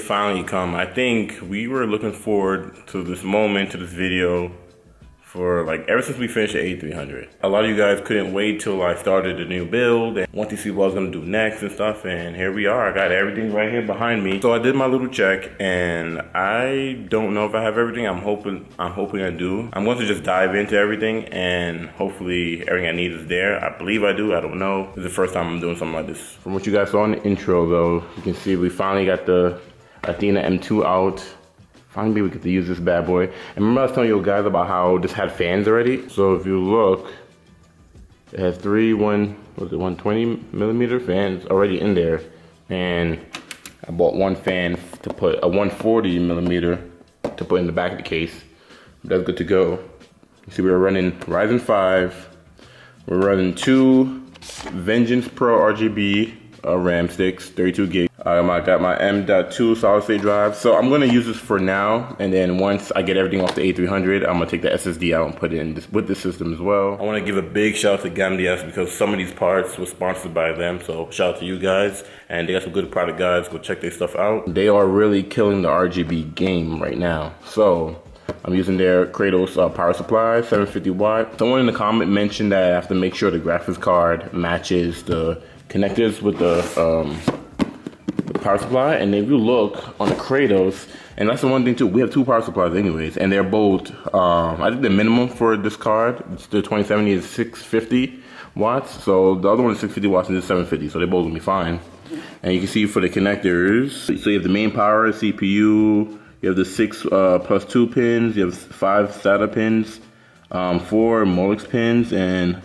finally come. I think we were looking forward to this moment, to this video, for like ever since we finished the A300. A lot of you guys couldn't wait till I started the new build and wanted to see what I was gonna do next and stuff, and here we are. I got everything right here behind me. So I did my little check, and I don't know if I have everything. I'm hoping I do. I'm going to just dive into everything, and hopefully everything I need is there. I believe I do, I don't know. This is the first time I'm doing something like this. From what you guys saw in the intro though, you can see we finally got the Athena M2 out. Finally we get to use this bad boy. And remember I was telling you guys about how this had fans already? So if you look, it has three 120 millimeter fans already in there. And I bought one fan to put a 140 millimeter to put in the back of the case. That's good to go. You see we're running Ryzen 5. We're running two Vengeance Pro RGB RAM sticks, 32 gig. I got my M.2 solid state drive. So I'm gonna use this for now, and then once I get everything off the A300, I'm gonna take the SSD out and put it in with the system as well. I wanna give a big shout out to Gamdias because some of these parts were sponsored by them. So shout out to you guys, and they got some good product guys. Go check their stuff out. They are really killing the RGB game right now. So I'm using their Kratos power supply, 750 watt. Someone in the comment mentioned that I have to make sure the graphics card matches the connectors with the power supply. And if you look on the Kratos, and that's the one thing too, we have two power supplies anyways, and they're both, I think the minimum for this card, the 2070 is 650 watts, so the other one is 650 watts and this is 750, so they're both gonna be fine. And you can see for the connectors, so you have the main power, CPU, you have the 6 plus 2 pins, you have 5 SATA pins, 4 Molex pins, and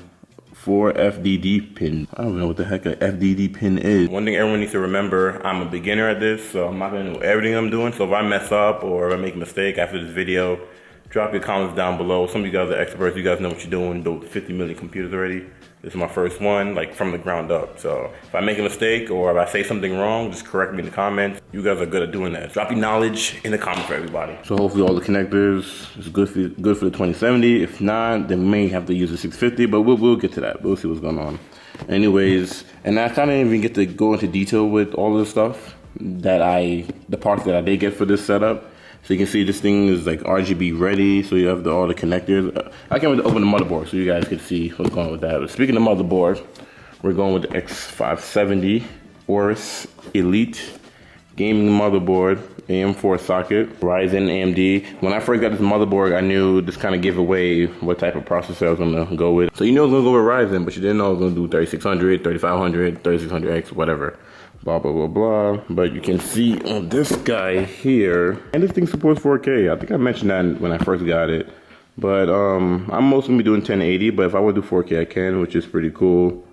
4 FDD pins. I don't know what the heck a FDD pin is. One thing everyone needs to remember, I'm a beginner at this, so I'm not gonna know everything I'm doing. So if I mess up or if I make a mistake after this video, drop your comments down below. Some of you guys are experts, you guys know what you're doing, built 50 million computers already. This is my first one, like from the ground up. So if I make a mistake or if I say something wrong, just correct me in the comments. You guys are good at doing that. Drop your knowledge in the comments for everybody. So hopefully all the connectors is good for the 2070. If not, then we may have to use the 650, but we'll get to that. We'll see what's going on. Anyways, and I kind of even get to go into detail with all of the stuff that the parts that I did get for this setup. So you can see this thing is like RGB ready, so you have all the connectors. I can't wait to open the motherboard so you guys can see what's going on with that. But speaking of motherboard, we're going with the X570 AORUS Elite gaming motherboard, AM4 socket, Ryzen, AMD. When I first got this motherboard, I knew this kind of gave away what type of processor I was gonna go with. So you knew I was gonna go with Ryzen, but you didn't know I was gonna do 3600, 3500, 3600X, whatever. Blah, blah, blah, blah. But you can see on this guy here, and this thing supports 4K. I think I mentioned that when I first got it. But I'm mostly gonna be doing 1080, but if I would do 4K, I can, which is pretty cool.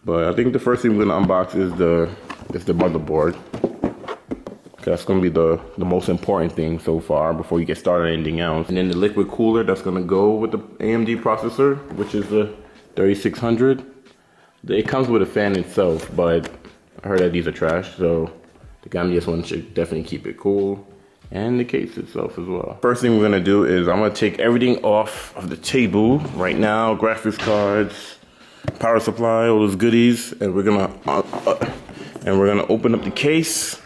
But I think the first thing we're gonna unbox is the motherboard. That's gonna be the most important thing so far before you get started on anything else. And then the liquid cooler that's gonna go with the AMD processor, which is the 3600. It comes with a fan itself, but I heard that these are trash, so the Gamdias one should definitely keep it cool. And the case itself as well. First thing we're gonna do is I'm gonna take everything off of the table right now. Graphics cards, power supply, all those goodies. And we're gonna open up the case.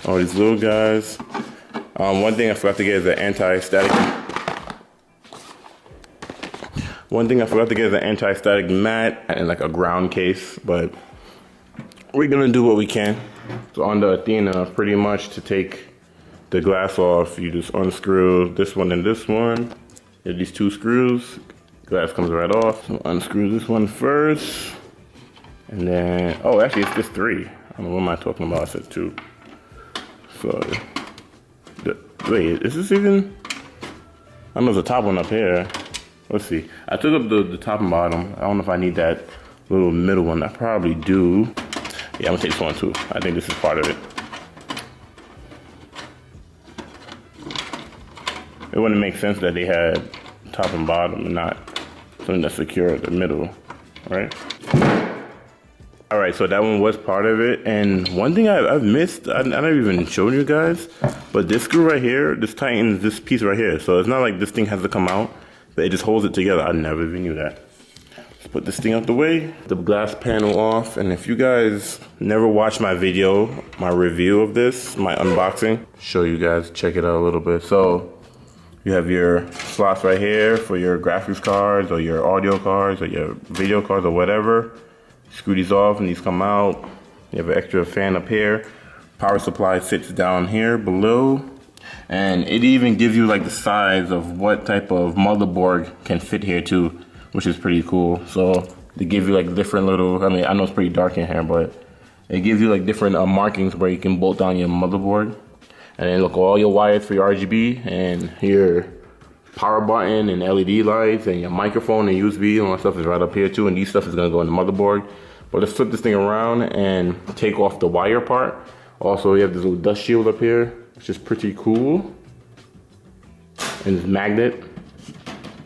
All these little guys. One thing I forgot to get is an anti-static. One thing I forgot to get is an anti-static mat and like a ground case, but we're gonna do what we can. So on the Athena, pretty much to take the glass off, you just unscrew this one and this one. You have these two screws, glass comes right off. So unscrew this one first, and then, oh actually it's just 3. I don't know what am I talking about, I said 2. So, wait, is this even? I know there's a top one up here. Let's see. I took up the top and bottom. I don't know if I need that little middle one. I probably do. Yeah, I'm gonna take this one too. I think this is part of it. It wouldn't make sense that they had top and bottom and not something that's secure at the middle, right? All right, so that one was part of it. And one thing I've missed, I never even showed you guys, but this screw right here, this tightens this piece right here. So it's not like this thing has to come out, but it just holds it together. I never even knew that. Let's put this thing out the way. The glass panel off. And if you guys never watched my video, my review of this, my unboxing, show you guys, check it out a little bit. So you have your slots right here for your graphics cards or your audio cards or your video cards or whatever. Screw these off and these come out. You have an extra fan up here. Power supply sits down here below. And it even gives you like the size of what type of motherboard can fit here too, which is pretty cool. So they give you like different little, I mean, I know it's pretty dark in here, but it gives you like different markings where you can bolt down your motherboard. And then look, all your wires for your RGB and your power button and LED lights and your microphone and USB and all that stuff is right up here too. And these stuff is gonna go in the motherboard. But let's flip this thing around and take off the wire part. Also, you have this little dust shield up here, which is pretty cool. And it's magnet.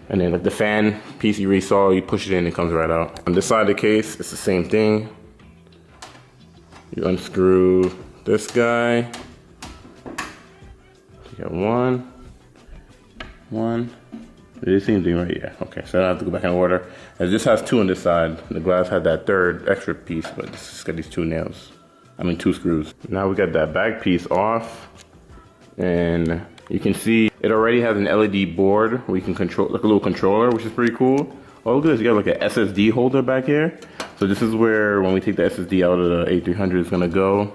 And then like the fan piece you already saw, you push it in, it comes right out. On this side of the case, it's the same thing. You unscrew this guy. You got one. It is the same thing right here. Okay, so I don't have to go back in order. As this has two on this side, the glass had that third extra piece, but this has got these two nails. I mean, two screws. Now we got that back piece off, and you can see it already has an LED board where you can control, like a little controller, which is pretty cool. Oh, look at this, you got like an SSD holder back here. So this is where, when we take the SSD out of the A300, it's gonna go.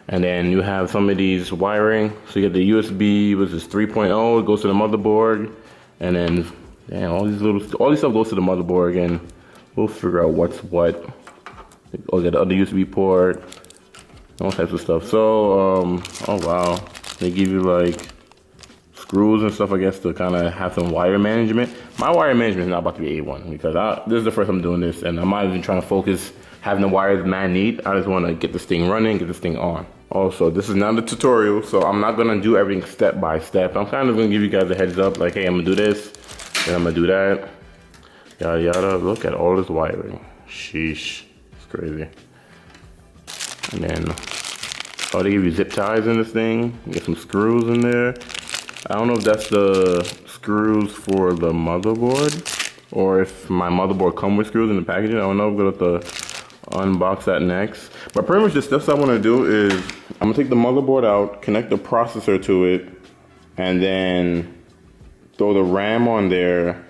And then you have some of these wiring. So you get the USB, which is 3.0, it goes to the motherboard. And then, damn, all this stuff goes to the motherboard, and we'll figure out what's what. Oh, got the other USB port, all types of stuff. So, oh wow, they give you like screws and stuff, I guess, to kind of have some wire management. My wire management is not about to be A1 because this is the first time I'm doing this, and I'm not even trying to focus having the wires man neat. I just want to get this thing running, get this thing on. Also, this is not a tutorial, so I'm not gonna do everything step by step. I'm kind of gonna give you guys a heads up, like, hey, I'm gonna do this, then I'm gonna do that, yada yada. Look at all this wiring. Sheesh, it's crazy. And then, oh, they give you zip ties in this thing. You get some screws in there. I don't know if that's the screws for the motherboard, or if my motherboard comes with screws in the packaging. I don't know. We're gonna have to unbox that next. But pretty much the steps I want to do is I'm gonna take the motherboard out, connect the processor to it, and then throw the RAM on there,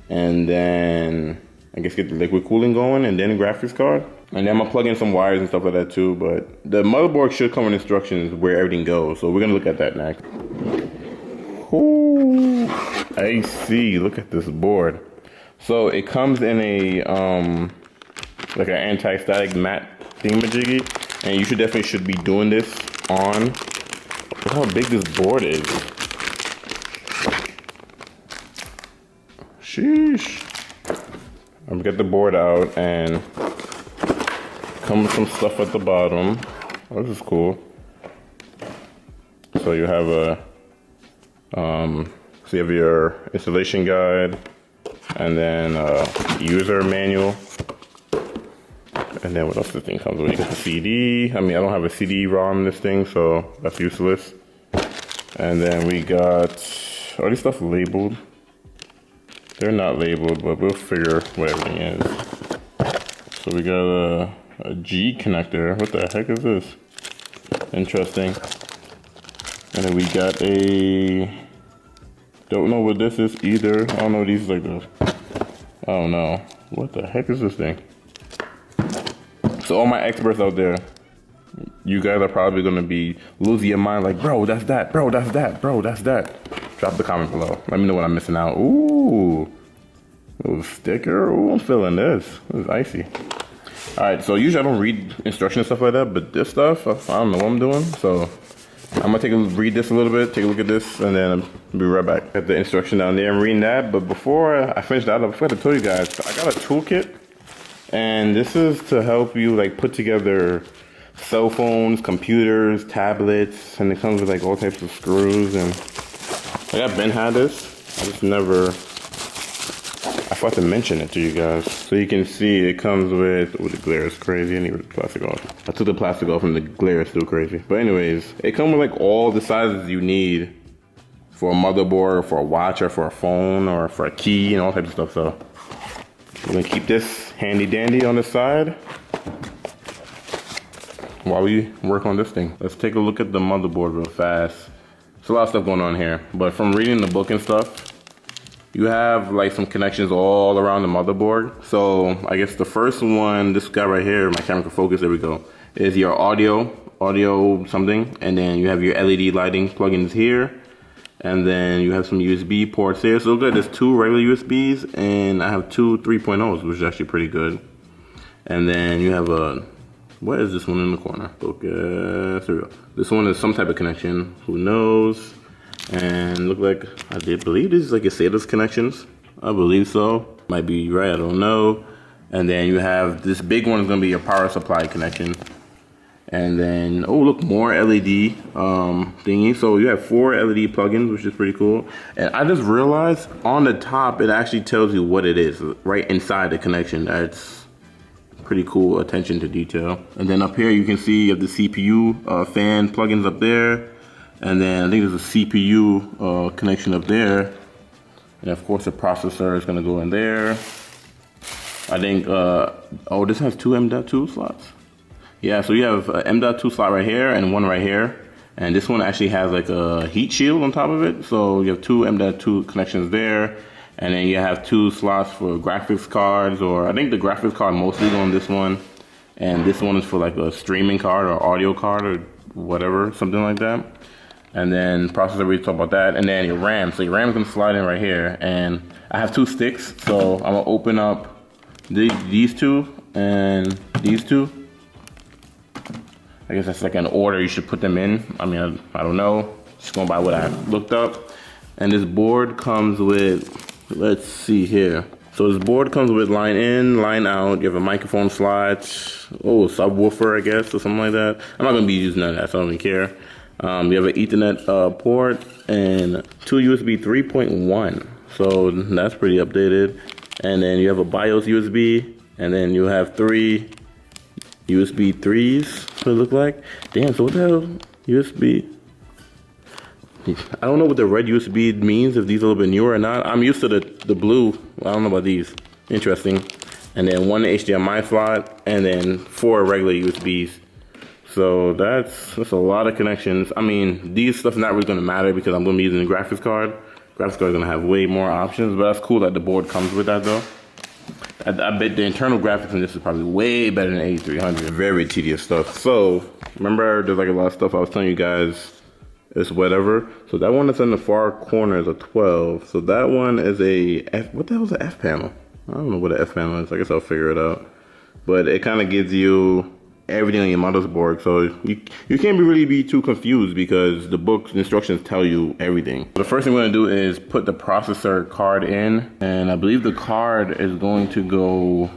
and then I guess get the liquid cooling going, and then the graphics card. And then I'm gonna plug in some wires and stuff like that too. But the motherboard should come with instructions where everything goes, so we're gonna look at that next. Ooh, I see. Look at this board. So it comes in a like an anti-static matte thingamajiggy, and you should be doing this on. Look how big this board is. Sheesh. I'm gonna get the board out and come with some stuff at the bottom. Oh, this is cool. So you have so you have your installation guide, and then user manual. And then what else this thing comes with? You got the CD. I mean, I don't have a CD-ROM in this thing, so that's useless. And then we got all this stuff labeled. They're not labeled, but we'll figure what everything is. So we got a G connector. What the heck is this? Interesting. And then we got don't know what this is either. I don't know what these are like this. I don't know. What the heck is this thing? So all my experts out there, you guys are probably gonna be losing your mind like, bro, that's that, bro, that's that, bro, that's that. Drop the comment below. Let me know what I'm missing out. Ooh, little sticker. Ooh, I'm feeling this. This is icy. All right, so usually I don't read instructions and stuff like that, but this stuff, I don't know what I'm doing. So I'm gonna read this a little bit, take a look at this, and then I'll be right back. Got the instruction down there and reading that. But before I finish that, I forgot to tell you guys, I got a toolkit. And this is to help you like put together cell phones, computers, tablets, and it comes with like all types of screws. And like I've been had this, I just never, I forgot to mention it to you guys. So you can see it comes with, oh, the glare is crazy. I need to rip the plastic off. I took the plastic off and the glare is still crazy. But anyways, it comes with like all the sizes you need for a motherboard, or for a watch, or for a phone, or for a key, and all types of stuff. So I'm gonna keep this handy dandy on the side while we work on this thing. Let's take a look at the motherboard real fast. There's a lot of stuff going on here, but from reading the book and stuff, you have like some connections all around the motherboard. So I guess the first one, this guy right here, my camera can focus, there we go, is your audio something, and then you have your LED lighting plugins here, and then you have some USB ports here. So look at there's 2 regular USBs, and I have 2 3.0s, which is actually pretty good. And then you have a, what is this one in the corner? Focus, there we go. This one is some type of connection, who knows? And look like, I did believe this is like a SATA's connections. I believe so, might be right, I don't know. And then you have this big one is gonna be your power supply connection. And then, oh look, more LED thingy. So you have 4 LED plugins, which is pretty cool. And I just realized on the top, it actually tells you what it is right inside the connection. That's pretty cool, attention to detail. And then up here, you can see you have the CPU fan plugins up there. And then I think there's a CPU connection up there. And of course the processor is gonna go in there. I think, oh, this has 2 M.2 slots. Yeah, so you have an M.2 slot right here and one right here. And this one actually has like a heat shield on top of it. So you have 2 M.2 connections there. And then you have 2 slots for graphics cards, or I think the graphics card mostly on this one. And this one is for like a streaming card or audio card or whatever, something like that. And then processor, we talk about that. And then your RAM. So your RAM is gonna slide in right here. And I have 2 sticks. So I'm gonna open up these 2 and these 2. I guess that's like an order you should put them in. I mean, I don't know. Just going by what I looked up. And this board comes with, let's see here. So this board comes with line in, line out. You have a microphone slot. Oh, subwoofer, I guess, or something like that. I'm not gonna be using none of that, so I don't even care. You have an Ethernet port and 2 USB 3.1. So that's pretty updated. And then you have a BIOS USB, and then you have 3 USB 3s, what it look like. Damn, so what the hell, USB? I don't know what the red USB means, if these are a little bit newer or not. I'm used to the blue, I don't know about these. Interesting. And then 1 HDMI slot, and then 4 regular USBs. So that's a lot of connections. I mean, these stuff's not really gonna matter because I'm gonna be using a graphics card. Graphics card is gonna have way more options, but that's cool that the board comes with that though. I bet the internal graphics in this is probably way better than 8300. Very tedious stuff. So remember, there's like a lot of stuff I was telling you guys is whatever. So that one that's in the far corner is a 12. So that one is a F. What the hell is an F panel? I don't know what an F panel is. I guess I'll figure it out. But it kind of gives you everything on your motherboard, so you can't really be too confused because the book's instructions tell you everything. The first thing we're gonna do is put the processor card in, and I believe the card is going to go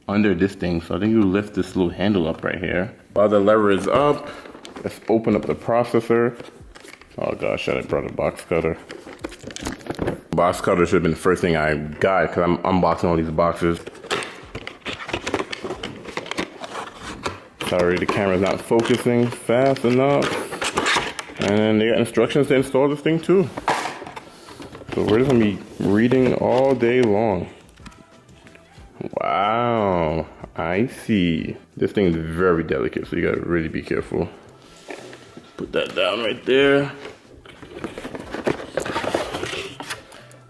under this thing. So I think you lift this little handle up right here. While the lever is up, let's open up the processor. Oh gosh, I brought a box cutter. Box cutter should have been the first thing I got because I'm unboxing all these boxes. Sorry, the camera's not focusing fast enough. And then they got instructions to install this thing too. So we're just gonna be reading all day long. Wow, I see. This thing is very delicate, so you gotta really be careful. Put that down right there.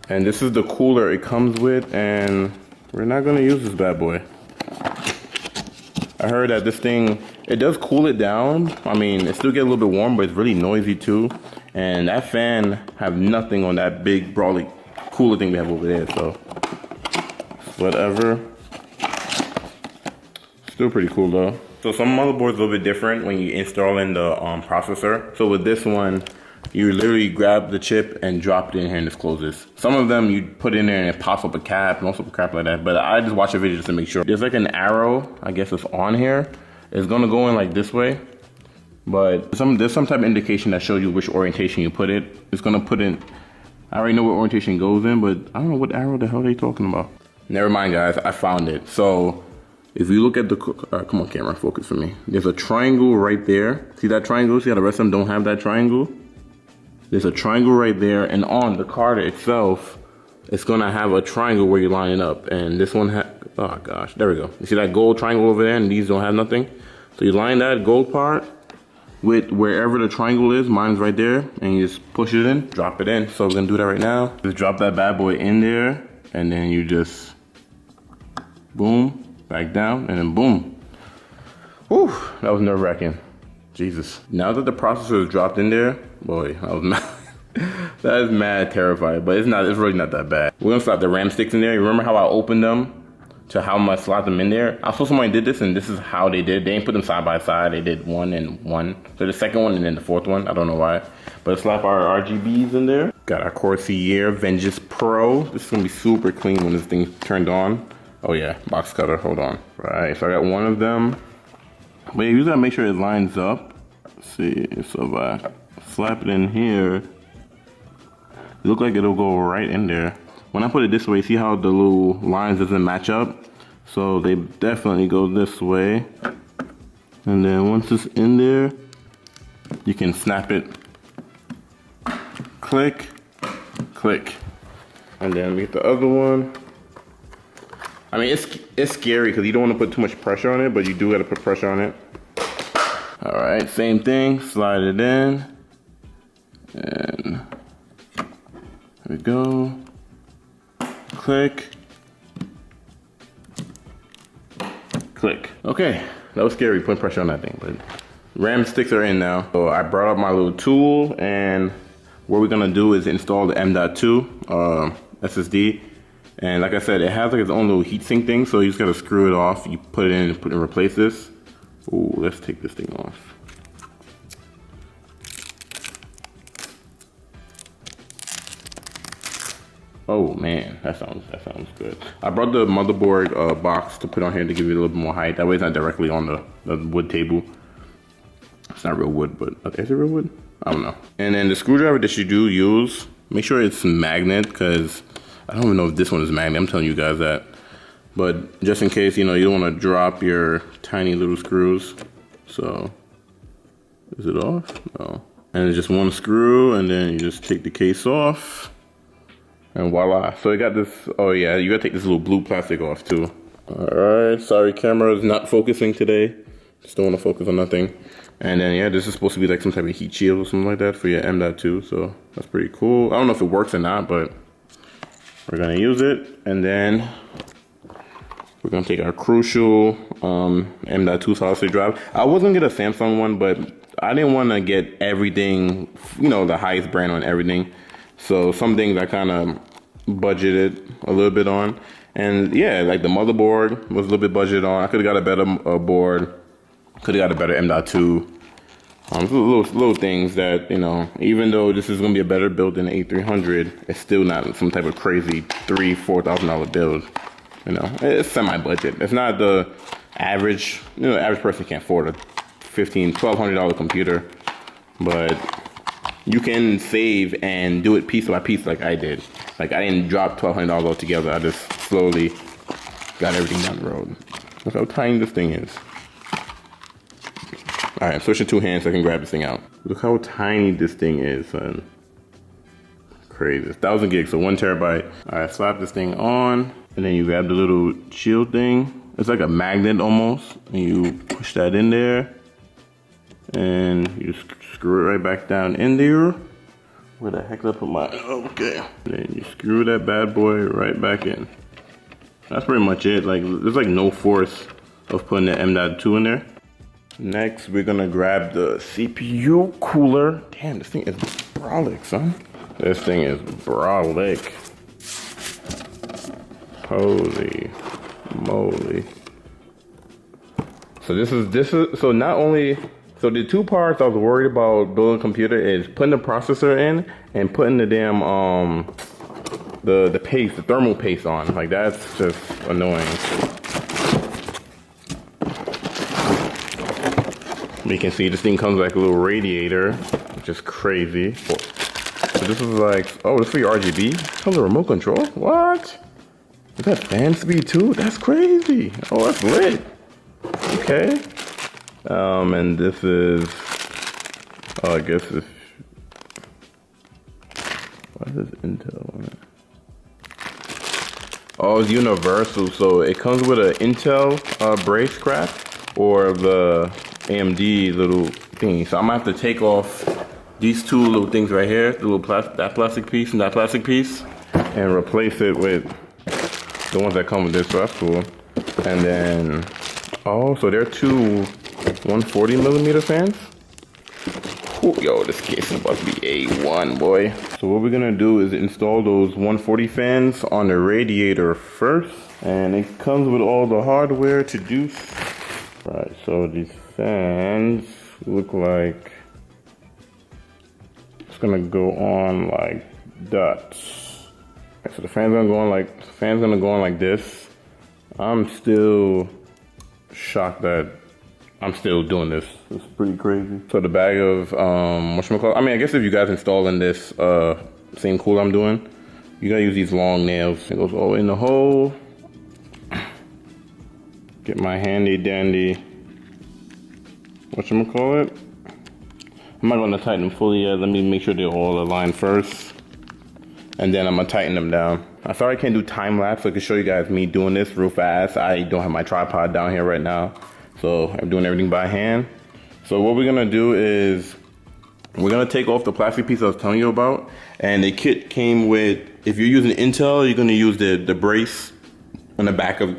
And this is the cooler it comes with, and we're not gonna use this bad boy. I heard that this thing, it does cool it down. I mean, it still gets a little bit warm, but it's really noisy too. And that fan have nothing on that big, brawly cooler thing we have over there, so whatever. Still pretty cool though. So some motherboards a little bit different when you install in the processor. So with this one, you literally grab the chip and drop it in here and just close this. Some of them you put in there and it pops up a cap, most of the crap like that. But I just watch a video just to make sure. There's like an arrow, I guess it's on here. It's gonna go in like this way. But there's some type of indication that shows you which orientation you put it. It's gonna put in, I already know what orientation goes in, but I don't know what arrow the hell they talking about. Never mind guys, I found it. So if you look at the, come on camera, focus for me. There's a triangle right there. See that triangle? See how the rest of them don't have that triangle? There's a triangle right there, and on the card itself, it's gonna have a triangle where you line it up, and this one oh gosh, there we go. You see that gold triangle over there, and these don't have nothing. So you line that gold part with wherever the triangle is. Mine's right there, and you just push it in, drop it in. So we're gonna do that right now. Just drop that bad boy in there, and then you just boom, back down, and then boom. Whew, that was nerve-wracking. Jesus. Now that the processor is dropped in there, boy, I was mad. That is mad terrifying, but it's really not that bad. We're gonna slot the RAM sticks in there. You remember how I opened them to how much slot them in there? I saw somebody did this, and this is how they did. They didn't put them side by side. They did one and one. So the second one and then the fourth one. I don't know why. But let's slap our RGBs in there. Got our Corsair Vengeance Pro. This is gonna be super clean when this thing's turned on. Oh yeah, box cutter, hold on. Right, so I got one of them. But you just gotta make sure it lines up. Let's see, so if I slap it in here, it look like it'll go right in there. When I put it this way, see how the little lines doesn't match up? So they definitely go this way. And then once it's in there, you can snap it. Click, click. And then we get the other one. I mean, it's scary because you don't want to put too much pressure on it, but you do got to put pressure on it. All right, same thing, slide it in. And there we go. Click. Click. Okay, that was scary putting pressure on that thing, but RAM sticks are in now. So I brought up my little tool, and what we're gonna do is install the M.2 SSD. And like I said, it has like its own little heatsink thing, so you just gotta screw it off. You put it in and replace this. Ooh, let's take this thing off. Oh man, that sounds good. I brought the motherboard box to put on here to give it a little bit more height. That way it's not directly on the wood table. It's not real wood, but is it real wood? I don't know. And then the screwdriver that you do use, make sure it's magnet, because I don't even know if this one is magnet. I'm telling you guys that. But just in case, you know, you don't want to drop your tiny little screws. So, is it off? No. And it's just one screw, and then you just take the case off. And voila. So it got this, oh yeah, you gotta take this little blue plastic off too. All right, sorry, camera is not focusing today. Just don't wanna focus on nothing. And then yeah, this is supposed to be like some type of heat shield or something like that for your M.2, so that's pretty cool. I don't know if it works or not, but we're gonna use it. And then we're gonna take our crucial M.2 solid state drive. I was gonna get a Samsung one, but I didn't wanna get everything, you know, the highest brand on everything. So some things I kind of budgeted a little bit on. And yeah, like the motherboard was a little bit budgeted on. I could have got a better board. Could have got a better M.2. Little things that, you know, even though this is going to be a better build than the A300, it's still not some type of crazy $3,000–$4,000 build. You know, it's semi-budget. It's not the average, you know, the average person can't afford a $1,200 computer. But you can save and do it piece by piece like I did. Like I didn't drop $1,200 altogether. I just slowly got everything down the road. Look how tiny this thing is. All right, I'm switching two hands so I can grab this thing out. Look how tiny this thing is, son. Crazy. 1,000 gigs, so 1 terabyte. All right, slap this thing on, and then you grab the little shield thing. It's like a magnet almost, and you push that in there. And you just screw it right back down in there. Where the heck did I put my, okay. And then you screw that bad boy right back in. That's pretty much it. Like, there's like no force of putting the M.2 in there. Next, we're gonna grab the CPU cooler. Damn, this thing is brolic, son. This thing is brolic. Holy moly. So this is, so not only, so the two parts I was worried about building a computer is putting the processor in and putting the damn, the paste, the thermal paste on. Like that's just annoying. You can see this thing comes like a little radiator, which is crazy. So this is like, oh, this is for your RGB? It comes with a remote control? What? Is that fan speed too? That's crazy. Oh, that's lit. Okay. And this is, oh, I guess it's, why is this Intel on it? Oh, it's universal, so it comes with an Intel brace scrap or the AMD little thingy. So I'm gonna have to take off these two little things right here, the little that plastic piece and that plastic piece, and replace it with the ones that come with this. So that's cool. And then, oh, so they're two 140 millimeter fans. Ooh, yo, this case is about to be A1, boy. So what we're gonna do is install those 140 fans on the radiator first. And it comes with all the hardware to do. Right, so these fans look like it's gonna go on like that. So the fans gonna go on like this. I'm still shocked that I'm still doing this. It's pretty crazy. So the bag of whatchamacallit, I mean, I guess if you guys installing this same cooler I'm doing, you gotta use these long nails. It goes all the way in the hole. Get my handy dandy whatchamacallit. I'm not gonna tighten them fully yet. Let me make sure they're all aligned first, and then I'm gonna tighten them down. I'm sorry I can't do time lapse so I can show you guys me doing this real fast. I don't have my tripod down here right now, so I'm doing everything by hand. So what we're gonna do is we're gonna take off the plastic piece I was telling you about, and the kit came with, if you're using Intel, you're gonna use the brace on the back of,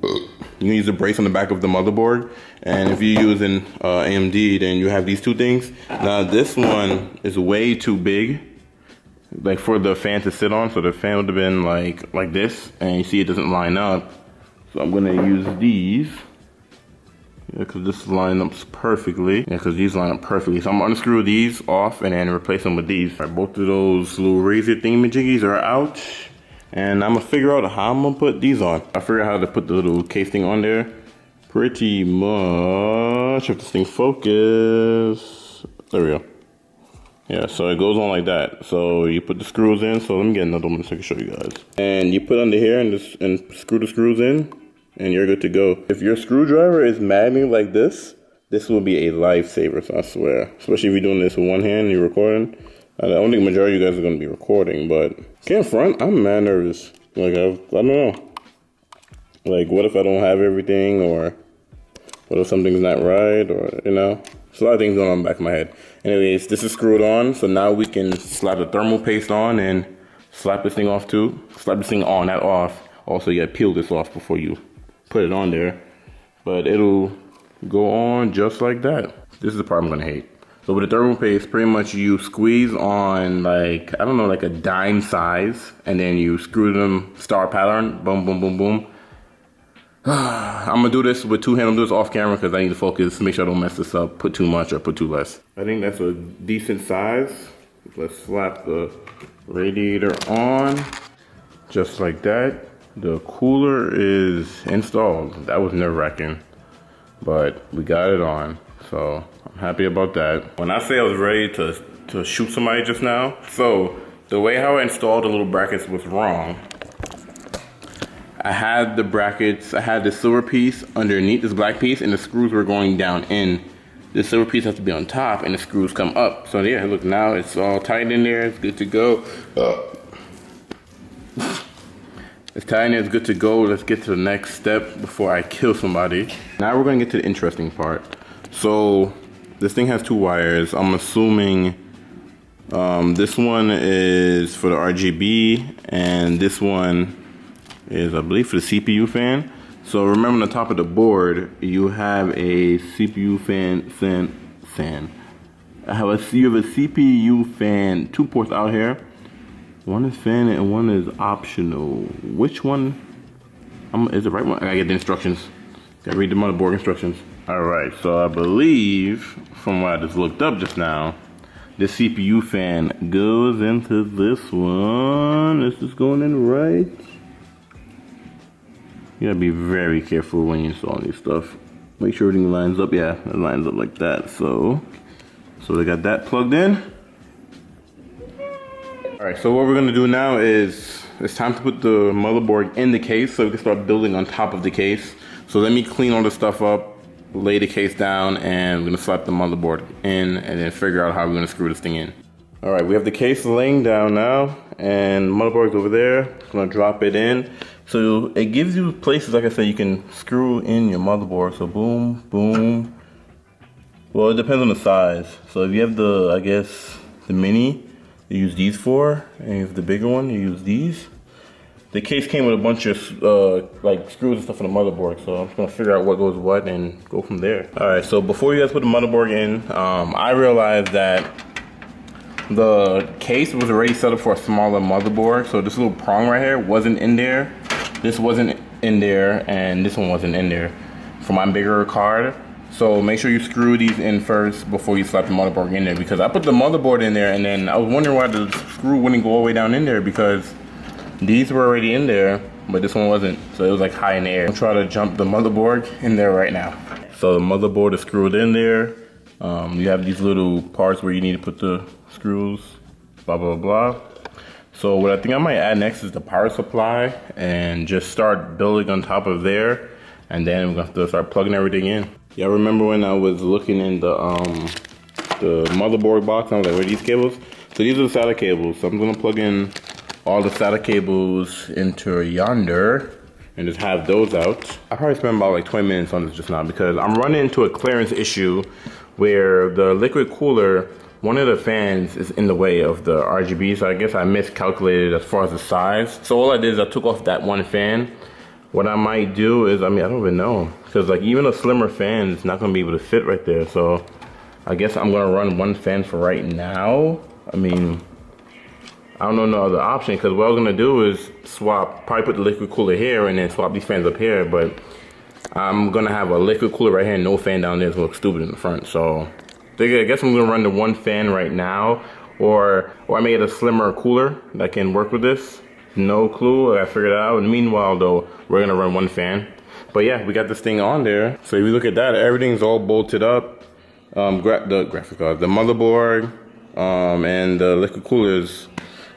you can use the brace on the back of the motherboard, and if you're using AMD, then you have these two things. Now this one is way too big, like for the fan to sit on, so the fan would have been like this, and you see it doesn't line up. So I'm gonna use these. Yeah, because this line up perfectly. Yeah, because these line up perfectly. So I'm gonna unscrew these off and then replace them with these. All right, both of those little razor thingamajiggies are out. And I'm gonna figure out how I'm gonna put these on. I figured out how to put the little case thing on there. Pretty much, if this thing focus. There we go. Yeah, so it goes on like that. So you put the screws in. So let me get another one so I can show you guys. And you put under here and screw the screws in, and you're good to go. If your screwdriver is maddening like this will be a lifesaver, so I swear. Especially if you're doing this with one hand and you're recording. I don't think the majority of you guys are gonna be recording, but can't front, I'm mad nervous. Like, I don't know. Like, what if I don't have everything, or what if something's not right, or, you know? There's a lot of things going on in the back of my head. Anyways, this is screwed on, so now we can slap the thermal paste on and slap this thing off too. Slap this thing on, not off. Also, you gotta peel this off before you put it on there. But it'll go on just like that. This is the part I'm gonna hate. So with the thermal paste, pretty much you squeeze on like, I don't know, like a dime size, and then you screw them star pattern, boom, boom, boom, boom. I'm gonna do this with two hands. I'm gonna do this off camera because I need to focus, make sure I don't mess this up, put too much or put too less. I think that's a decent size. Let's slap the radiator on, just like that. The cooler is installed. That was nerve-wracking, but we got it on, so I'm happy about that. When I say I was ready to shoot somebody just now, so the way how I installed the little brackets was wrong. I had the brackets, I had the silver piece underneath this black piece, and the screws were going down in. The silver piece has to be on top, and the screws come up. So yeah, look, now it's all tight in there, it's good to go. It's tight in there, it's good to go. Let's get to the next step before I kill somebody. Now we're gonna get to the interesting part. So this thing has two wires. I'm assuming this one is for the RGB, and this one is, I believe, for the CPU fan. So remember, on the top of the board, you have a CPU fan. You have a CPU fan, 2 ports out here. One is fan and one is optional. Which one? Is the right one? I gotta get the instructions. Gotta read the motherboard instructions. All right, so I believe, from what I just looked up just now, the CPU fan goes into this one. This is going in right. You gotta be very careful when you install these stuff. Make sure everything lines up. Yeah, it lines up like that. So they got that plugged in. All right, so what we're gonna do now is, it's time to put the motherboard in the case so we can start building on top of the case. So let me clean all this stuff up, lay the case down, and we're gonna slap the motherboard in and then figure out how we're gonna screw this thing in. All right, we have the case laying down now, and the motherboard's over there. I'm gonna drop it in. So it gives you places, like I said, you can screw in your motherboard. So boom, boom. Well, it depends on the size. So if you have the, I guess, the mini, you use these four. And if you have the bigger one, you use these. The case came with a bunch of like screws and stuff on the motherboard, so I'm just gonna figure out what goes what and go from there. All right, so before you guys put the motherboard in, I realized that the case was already set up for a smaller motherboard, so this little prong right here wasn't in there. This wasn't in there, and this one wasn't in there for my bigger card. So make sure you screw these in first before you slap the motherboard in there, because I put the motherboard in there and then I was wondering why the screw wouldn't go all the way down in there, because these were already in there, but this one wasn't, so it was like high in the air. I'm trying to jump the motherboard in there right now. So the motherboard is screwed in there. You have these little parts where you need to put the screws, blah, blah, blah. So what I think I might add next is the power supply and just start building on top of there. And then we're gonna have to start plugging everything in. Yeah, I remember when I was looking in the motherboard box, I was like, where are these cables? So these are the SATA cables. So I'm gonna plug in all the SATA cables into yonder and just have those out. I probably spent about like 20 minutes on this just now because I'm running into a clearance issue where the liquid cooler, one of the fans is in the way of the RGB, so I guess I miscalculated as far as the size. So all I did is I took off that one fan. What I might do is, I mean, I don't even know, because like even a slimmer fan is not gonna be able to fit right there. So I guess I'm gonna run one fan for right now. I mean, I don't know no other option, because what I was gonna do is swap, probably put the liquid cooler here and then swap these fans up here, but I'm gonna have a liquid cooler right here and no fan down there to look stupid in the front. So I guess I'm gonna run the one fan right now, or I may get a slimmer cooler that can work with this. No clue, I figured it out. In the meanwhile though, we're gonna run one fan. But yeah, we got this thing on there. So if you look at that, everything's all bolted up. The graphics card, the motherboard, and the liquid cooler is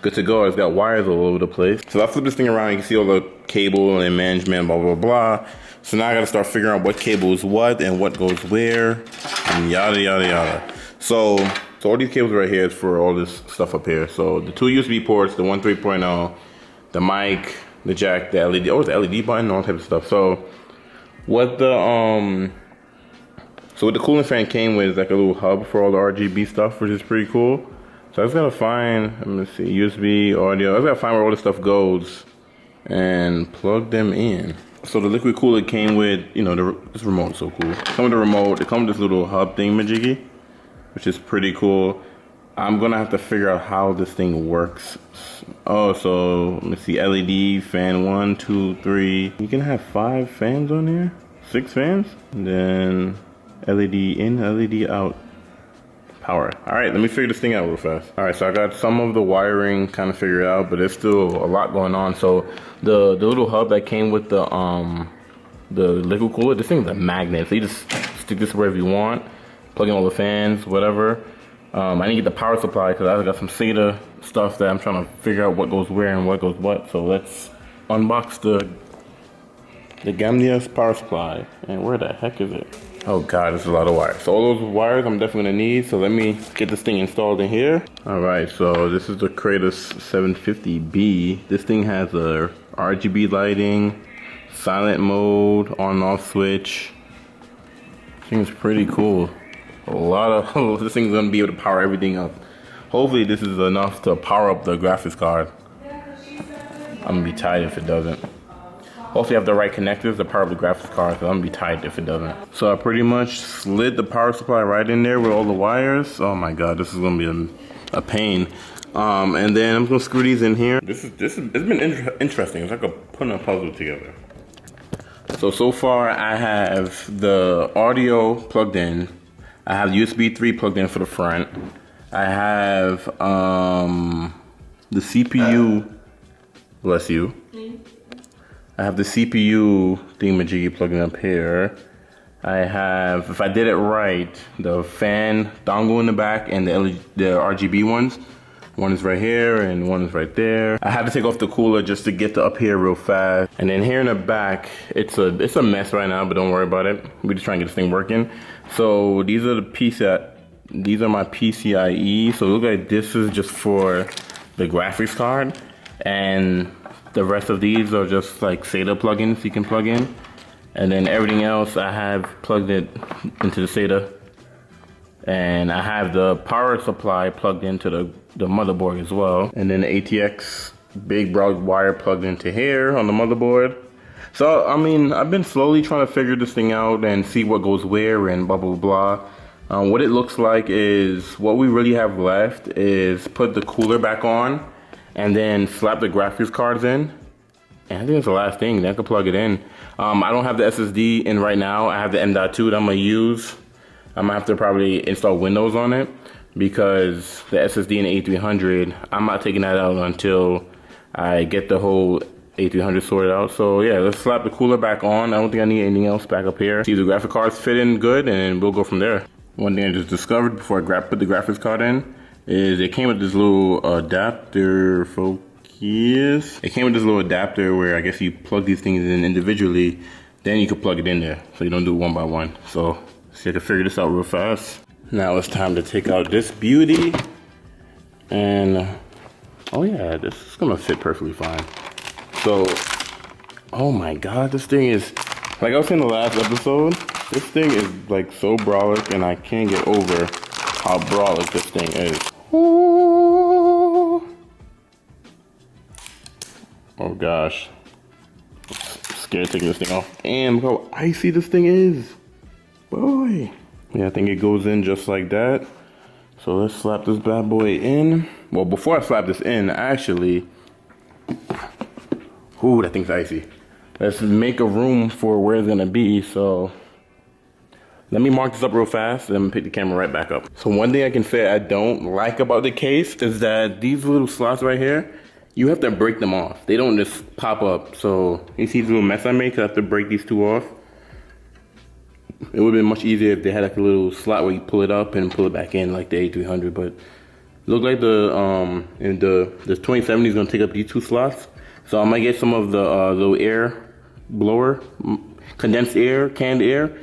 good to go. It's got wires all over the place. So I flip this thing around, you can see all the cable and management, blah, blah, blah. So now I gotta start figuring out what cable is what and what goes where, and yada, yada, yada. So all these cables right here is for all this stuff up here. So the two USB ports, the one 3.0, the mic, the jack, the LED, oh, it's the LED button, all type of stuff. So what the cooling fan came with is like a little hub for all the RGB stuff, which is pretty cool. So I just gotta find, let me see, USB, audio. I just gotta find where all this stuff goes and plug them in. So the liquid cooler came with, you know, this remote is so cool. It comes with the remote, it comes with this little hub thingamajiggy, which is pretty cool. I'm gonna have to figure out how this thing works. Oh, so let me see, LED, fan 1, 2, 3. You can have 5 fans on there, 6 fans. And then LED in, LED out. Power. All right, let me figure this thing out real fast. All right, so I got some of the wiring kind of figured out, but there's still a lot going on. So the little hub that came with the liquid cooler, this thing's a magnet. So you just stick this wherever you want, plug in all the fans, whatever. I need to get the power supply because I got some SATA stuff that I'm trying to figure out what goes where and what goes what. So let's unbox the Gamdias power supply. And where the heck is it? Oh God, there's a lot of wires. So all those wires I'm definitely gonna need. So let me get this thing installed in here. All right, so this is the Kratos 750B. This thing has a RGB lighting, silent mode, on and off switch. This thing's pretty cool. A lot of, this thing's gonna be able to power everything up. Hopefully this is enough to power up the graphics card. I'm gonna be tight if it doesn't. Hopefully I have the right connectors to power up the graphics card, so I'm gonna be tight if it doesn't. So I pretty much slid the power supply right in there with all the wires. Oh my God, this is gonna be a pain. And then I'm gonna screw these in here. It's been interesting. It's like putting a puzzle together. So far I have the audio plugged in. I have USB 3 plugged in for the front. I have the CPU, bless you. I have the CPU thingamajiggy plugging up here. I have, if I did it right, the fan dongle in the back and the RGB ones. One is right here and one is right there. I had to take off the cooler just to get to up here real fast. And then here in the back, it's a mess right now, but don't worry about it. We're just trying to get this thing working. So these are my PCIe. So look like this is just for the graphics card. And The rest of these are just like SATA plugins you can plug in. And then everything else I have plugged it into the SATA. And I have the power supply plugged into the motherboard as well. And then the ATX big broad wire plugged into here on the motherboard. So, I mean, I've been slowly trying to figure this thing out and see what goes where and blah, blah, blah. What it looks like is, what we really have left is put the cooler back on and then slap the graphics cards in. And I think that's the last thing, then I can plug it in. I don't have the SSD in right now. I have the M.2 that I'm gonna use. I'm gonna have to probably install Windows on it because the SSD and A300, I'm not taking that out until I get the whole A300 sorted out. So yeah, let's slap the cooler back on. I don't think I need anything else back up here. See if the graphic cards fit in good and we'll go from there. One thing I just discovered before I put the graphics card in is it came with this little adapter, focus. It came with this little adapter where I guess you plug these things in individually, then you can plug it in there so you don't do it one by one. So see, I can figure this out real fast. Now it's time to take out this beauty. And oh yeah, this is gonna fit perfectly fine. So, oh my God, this thing is, like I was saying in the last episode, this thing is like so brolic and I can't get over how brolic this thing is. Oh gosh, I'm scared taking this thing off. And look how icy this thing is. Boy. Yeah, I think it goes in just like that. So let's slap this bad boy in. Well, before I slap this in, actually, ooh, that thing's icy. Let's make a room for where it's gonna be. So let me mark this up real fast and then pick the camera right back up. So one thing I can say I don't like about the case is that these little slots right here, you have to break them off. They don't just pop up. So you see the little mess I made because I have to break these two off. It would have been much easier if they had like a little slot where you pull it up and pull it back in like the A300, but it looked like the 2070 is gonna take up these two slots. So I might get some of the little air blower, condensed air, canned air,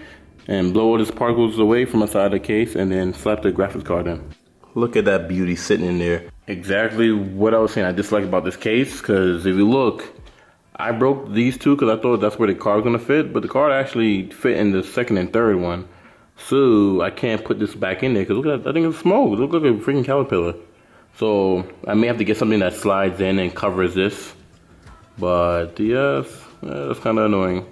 and blow all these particles away from inside the case and then slap the graphics card in. Look at that beauty sitting in there. Exactly what I was saying I dislike about this case, because if you look, I broke these two because I thought that's where the card was gonna fit, but the card actually fit in the second and third one. So I can't put this back in there because look at that, I think it's small. It looks like a freaking caterpillar. So I may have to get something that slides in and covers this. But yes, that's kind of annoying.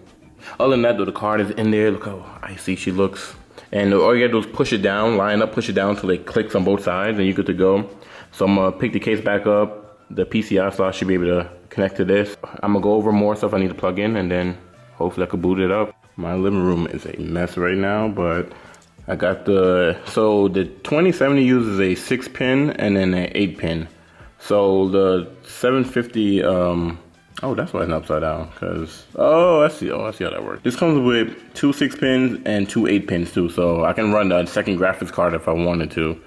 Other than that though, the card is in there. Look how icy she looks. And all you gotta do is push it down, line up, push it down until it clicks on both sides and you're good to go. So I'm gonna pick the case back up. The PCI slot should be able to connect to this. I'm gonna go over more stuff I need to plug in and then hopefully I can boot it up. My living room is a mess right now, but I got so the 2070 uses a 6-pin and then an 8-pin. So the 750, oh, that's why it's upside down, because, I see how that works. This comes with 2 6-pins and 2 8-pins too, so I can run the second graphics card if I wanted to.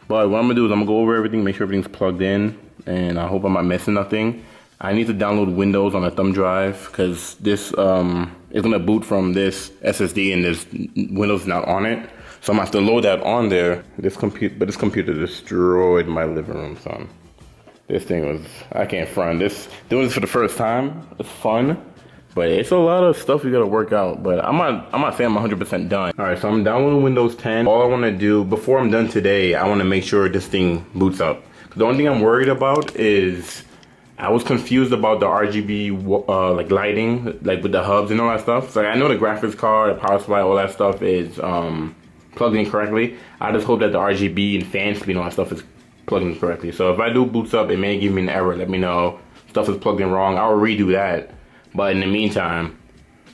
But what I'm gonna do is I'm gonna go over everything, make sure everything's plugged in, and I hope I'm not missing nothing. I need to download Windows on a thumb drive, because this is gonna boot from this SSD and this Windows is not on it. So I'm gonna have to load that on there. This computer destroyed my living room, son. This thing was, I can't front. Doing this for the first time, it's fun, but it's a lot of stuff you gotta work out. But I'm not saying I'm 100% done. All right, so I'm downloading Windows 10. All I wanna do, before I'm done today, I wanna make sure this thing boots up. The only thing I'm worried about is, I was confused about the RGB like lighting, like with the hubs and all that stuff. So I know the graphics card, the power supply, all that stuff is plugged in correctly. I just hope that the RGB and fan speed and all that stuff is plugged in correctly. So if I do boots up, it may give me an error. Let me know stuff is plugged in wrong. I'll redo that. But in the meantime,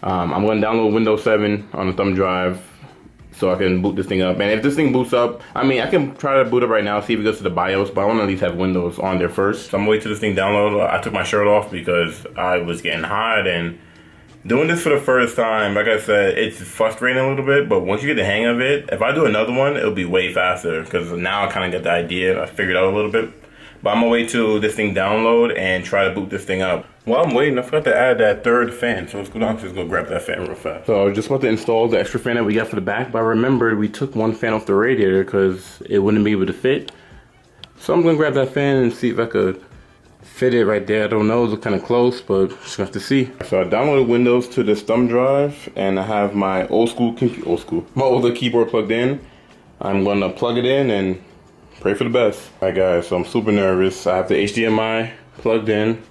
I'm going to download Windows 7 on the thumb drive so I can boot this thing up. And if this thing boots up, I mean, I can try to boot up right now, see if it goes to the BIOS, but I want to at least have Windows on there first. So I'm waiting till this thing download. I took my shirt off because I was getting hot, and doing this for the first time, like I said, it's frustrating a little bit, but once you get the hang of it, if I do another one, it'll be way faster, because now I kind of get the idea. I figured out a little bit. But I'm gonna wait till this thing download and try to boot this thing up. While I'm waiting, I forgot to add that third fan, so let's go down, just go grab that fan real fast. So I was just about to install the extra fan that we got for the back, but I remembered we took one fan off the radiator because it wouldn't be able to fit. So I'm gonna grab that fan and see if I could fit it right there. I don't know, it's kind of close, but just have to see. So I downloaded Windows to this thumb drive, and I have my my older keyboard plugged in. I'm gonna plug it in and pray for the best. All right, guys, so I'm super nervous. I have the HDMI plugged in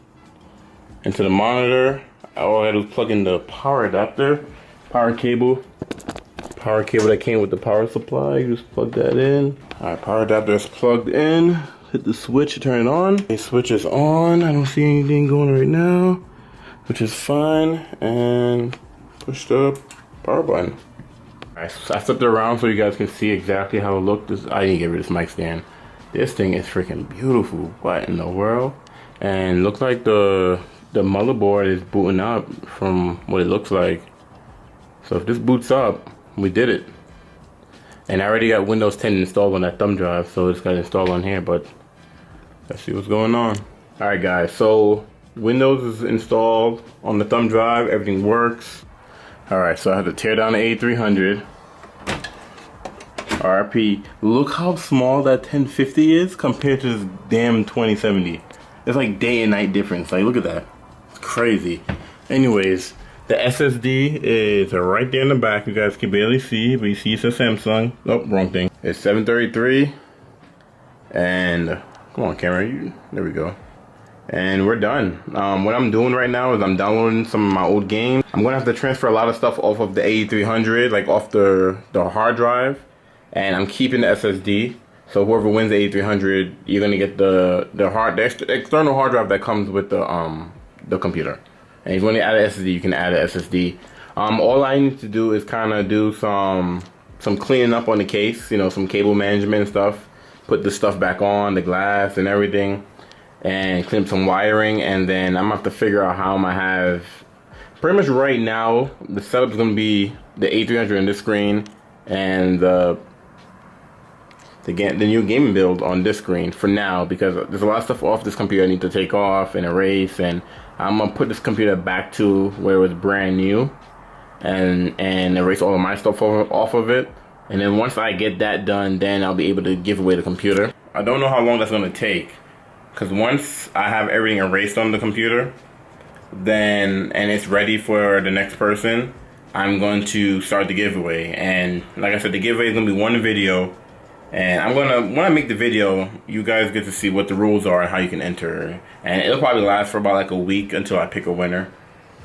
into the monitor. All I had was plug in the power adapter, power cable that came with the power supply. You just plug that in. All right, power adapter is plugged in. Hit the switch to turn it on. The switch is on. I don't see anything going right now, which is fine. And push the power button. Alright, so I flipped it around so you guys can see exactly how it looked. I didn't get rid of this mic stand. This thing is freaking beautiful. What in the world? And looks like the motherboard is booting up from what it looks like. So if this boots up, we did it. And I already got Windows 10 installed on that thumb drive, so it's got installed on here, but let's see what's going on. Alright guys, so Windows is installed on the thumb drive, everything works. Alright, so I had to tear down the A300. RP. Look how small that 1050 is compared to this damn 2070. It's like day and night difference. Like, look at that. It's crazy. Anyways, the SSD is right there in the back. You guys can barely see, but you see it says Samsung. Oh, wrong thing. It's 733. And come on, camera. There we go. And we're done. What I'm doing right now is I'm downloading some of my old games. I'm gonna have to transfer a lot of stuff off of the A300, like off the hard drive, and I'm keeping the SSD. So whoever wins the A300, you're gonna get the external hard drive that comes with the computer. And if you want to add an SSD, you can add an SSD. All I need to do is kind of do some cleaning up on the case, you know, some cable management and stuff. Put the stuff back on, the glass and everything, and clean up some wiring, and then I'm gonna have to figure out how I'm gonna have, pretty much right now, the setup is gonna be the A300 on this screen, and the new gaming build on this screen for now, because there's a lot of stuff off this computer I need to take off and erase, and I'm gonna put this computer back to where it was brand new, and erase all of my stuff off of it. And then once I get that done, then I'll be able to give away the computer. I don't know how long that's gonna take, because once I have everything erased on the computer, and it's ready for the next person, I'm going to start the giveaway. And like I said, the giveaway is gonna be one video, and when I make the video, you guys get to see what the rules are and how you can enter. And it'll probably last for about like a week until I pick a winner,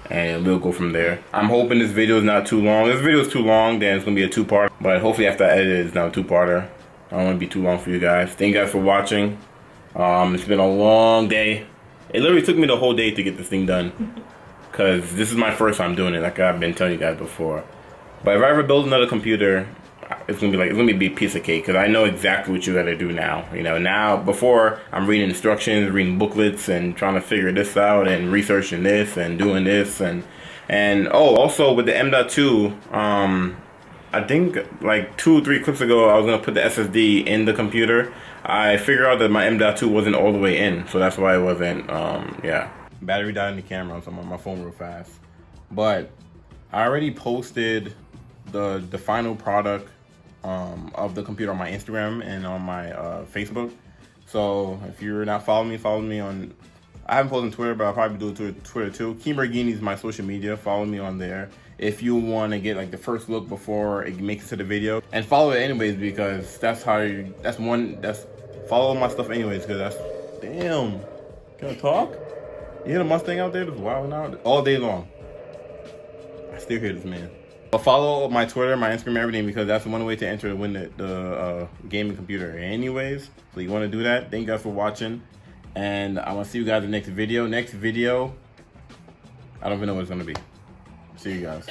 and we'll go from there. I'm hoping this video is not too long. If this video is too long, then it's gonna be a two-part. But hopefully after I edit it, it's not a two-parter. I don't want to be too long for you guys. Thank you guys for watching. It's been a long day. It literally took me the whole day to get this thing done, because this is my first time doing it, like I've been telling you guys before. But if I ever build another computer, it's gonna be a piece of cake, because I know exactly what you gotta do now. You know, now, before I'm reading instructions, reading booklets, and trying to figure this out, and researching this, and doing this, and oh, also with the M.2, I think like 2 or 3 clips ago, I was gonna put the SSD in the computer. I figured out that my M.2 wasn't all the way in, so that's why it wasn't. Yeah, battery died in the camera, so I'm on my phone real fast. But I already posted the final product of the computer on my Instagram and on my Facebook. So if you're not following me, follow me on. I haven't posted on Twitter, but I'll probably do Twitter too. Keemberghini is my social media. Follow me on there if you want to get like the first look before it makes it to the video, and follow it anyways, because that's how you. That's follow my stuff anyways, because that's damn. Can I talk? You hear the Mustang out there just wilding out all day long? I still hear this man. But follow my Twitter, my Instagram, everything, because that's one way to enter to win the gaming computer anyways. So you want to do that. Thank you guys for watching, and I want to see you guys in the next video. I don't even know what it's going to be. See you guys.